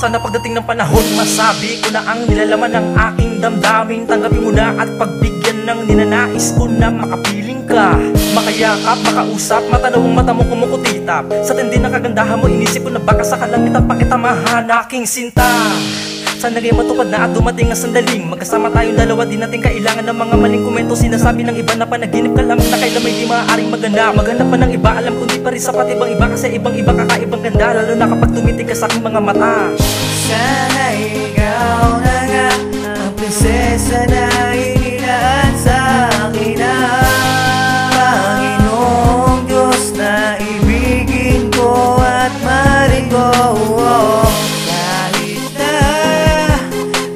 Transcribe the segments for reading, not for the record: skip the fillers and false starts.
Sana pagdating ng panahon, masabi ko na ang nilalaman ng aking damdamin. Tanggapin mo na at pagbigyan ng ninanais ko na makapiling ka, makayakap, makausap, matanaw ang mata mo kumukutitap. Sa tindi ng kagandahan mo, inisip ko na baka sa kalangitan pa kita mahal, aking sinta. Sana ngayon matupad na at dumating ang sandaling magkasama tayong dalawa, di natin kailangan ng mga maling komento. Sinasabi ng iba na panaginip ka lamang na kailan may di maaaring maganda. Maghanap pa ng iba, alam ko di pa rin sapat ibang iba, kasi ibang iba kakaibang ganda, lalo na kapag tumitig ka sa aking mga mata. Sana ikaw na nga ang prinsesa na inilaan sa akin ng Panginoong Diyos na ibigin ko at mahalin ko. Kahit na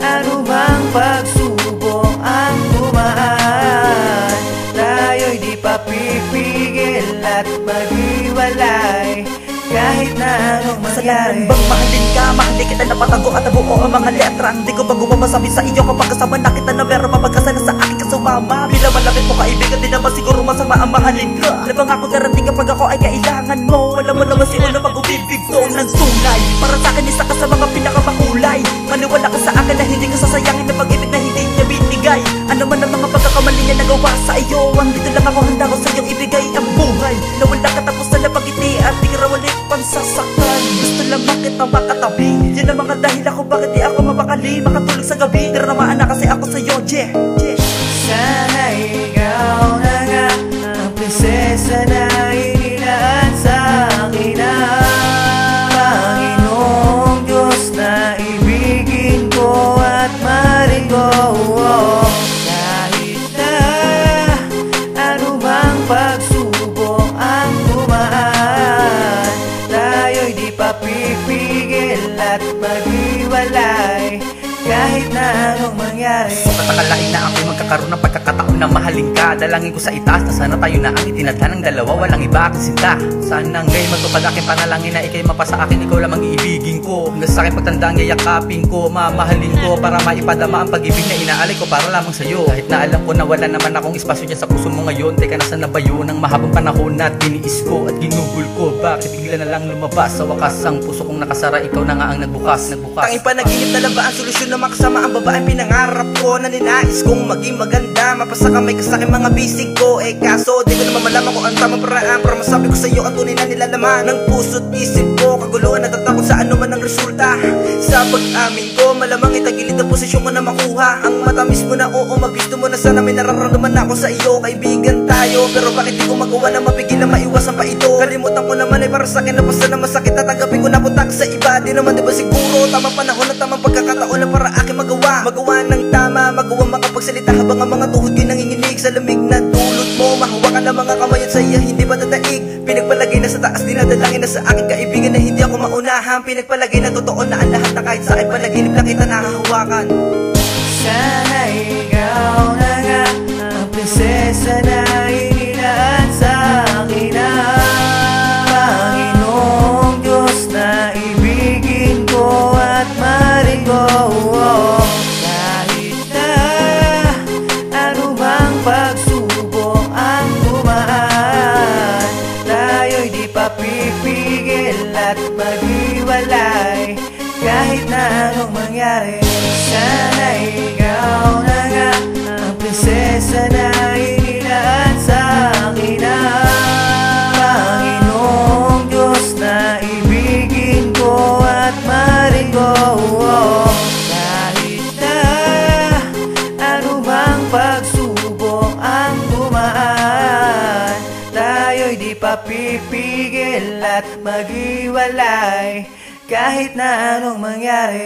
anumang pagsubok ang dumaan, tayo'y di pa pipigil at maghiwalay. Kahit na anong mangyari. Bang mahalin ka, mahalin kita na patago at nabuo ang mga letra. Hindi ko bago masabi sa iyo kapag kasama na kita na meron mapagkasala sa akin kasumama. Bilang malapit mo kaibigan, di naman siguro masama ang mahalin ka. Labang ako garanti kapag ako ay kailangan mo. Wala mo naman siguro na pag-ubibig ko ng tunay. Para sa akin isa ka sa mga pinakamakulay. Maniwala ka sa akin na hindi ka sasayangin na pag-ibig na hindi niya binigay. Ano man ang mga pagkakamali niya nagawa sa iyo, andito lang ako, handa ko sa iyong ibigay ang buhay na wala katapusan na pag-iti at di ka raw ulit pansasaktan. Gusto lamang kitang makatabi, yan ang mga dahilan kung bakit di ako mapakali makatulog sa gabi. Tinamaan na kasi ako sa'yo, yeah. Sana ikaw na nga ang prinsesa na inilaan sa akin ng Panginoong Diyos na ibigin ko at mahalin ko. Kahit na anumang pagsubok ang dumaan, tayo'y di pa pipigil at maghiwalay. Kahit na anong mangyari. Matakalain na ako'y magkakaroon ng pagkakataon na mahalin ka. Dalangin ko sa itaas na sana tayo na ang itinadhan ng dalawa, walang iba aking sinta. Sana ngayon matupad aking panalangin na ikay mapasa akin, ikaw lamang iibigin ko. Hanggang sa aking pagtanda ang yayakapin ko, mamahalin ko para maipadama ang pag-ibig na inaalay ko para lamang sa'yo. Kahit na alam ko na wala naman akong espasyo dyan sa puso mo ngayon, teka nasa na ba yun ang mahabang panahon na tiniis ko at ginugol ko? Bakit bigla na lang lumabas sa wakas ang puso kong nakasara, ikaw na nga ang nagbukas. Tanging panaginip na lang ba ang solusyon na makasama ang babaeng pinangarap ko, na ninais kong maging maganda, mapasa kamay ka sa aking mga bisig ko. Kaso di ko naman malaman kung ang tamang paraan para masabi ko sa iyo ang tunay na nilalaman ng puso't isip ko. Kaguluhan at tatakot sa ano man ang resulta. Sa pag-amin ko, malamang itagilid ang posisyon ko na makuha ang matamis mo na oo, mabisto mo na sana may nararamdaman ako sa iyo. Kaibigan tayo, pero bakit di ko magawa na mapigil na maiwasan pa ito? Kalimutan ko naman ay para sa akin na basta na masakit, tatanggapin ko na punta ka sa iba. Di naman diba siguro tamang panahon at tamang pagkakataon na para akin magawa ng tama, magawa makapagsalita habang ang mga tuhod ko'y nanginginig sa lamig na dulot mo. Mahawakan ng mga kamay at saya, hindi ba tataig? Pinagpalagay na sa taas, dinadalangin na sa aking kaibigan na hindi ako maunahan. Pinagpalagay na totoo na ang lahat na kahit sa akin palaginip lang kita nahahawakan. Sana ikaw na nga ang prinsesa na inilaan sa akin ng Panginoong Diyos na ibigin ko at mahalin ko. Kahit na anumang pagsubok ang dumaan, tayo'y di pa pipigil at maghiwalay. Kahit na anong mangyari. Sana ikaw na nga ang prinsesa na inilaan sa akin ng Panginoong Diyos na ibigin ko at mahalin ko. Kahit na anumang pagsubok ang dumaan, tayo'y di pa pipigil at maghiwalay. Kahit na anong mangyari.